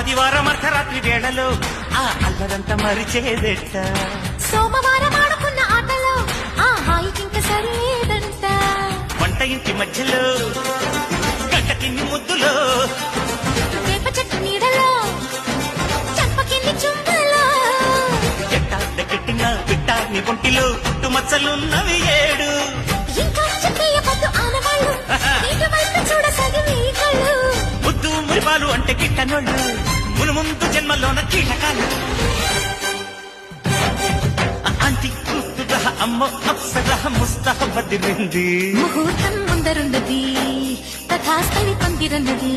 ఆదివారం అర్ధరాత్రి వేళలో ఆ అల్లరంతా మరిచేదెట్ట సోమవారం ఆడుకున్న ఆటలో ఆ హాయికింక సరిలేదంట వంట ఇంటి మధ్యలో గంట తిన్ని ముద్దులో వేప చెట్టు నీడలో చంపకింది చుంబలో ఎట్టిన పిట్టాన్ని ఒంటిలో పుట్టు మచ్చలున్నవి 7 ఇంకా చెప్పేయవద్దు ఆనవాళ్ళు నీటి వైపు చూడ సగివి కళ్ళు ముద్దు మురిపాలు అంటే కిట్టనోళ్ళు మును ముందు జన్మలోన కీటకాలు అంటి కూతుర అమ్మో అప్సరహ ముస్తహ బదిరింది ముహూర్తం ముందరున్నది తథాస్తవి పందిరన్నది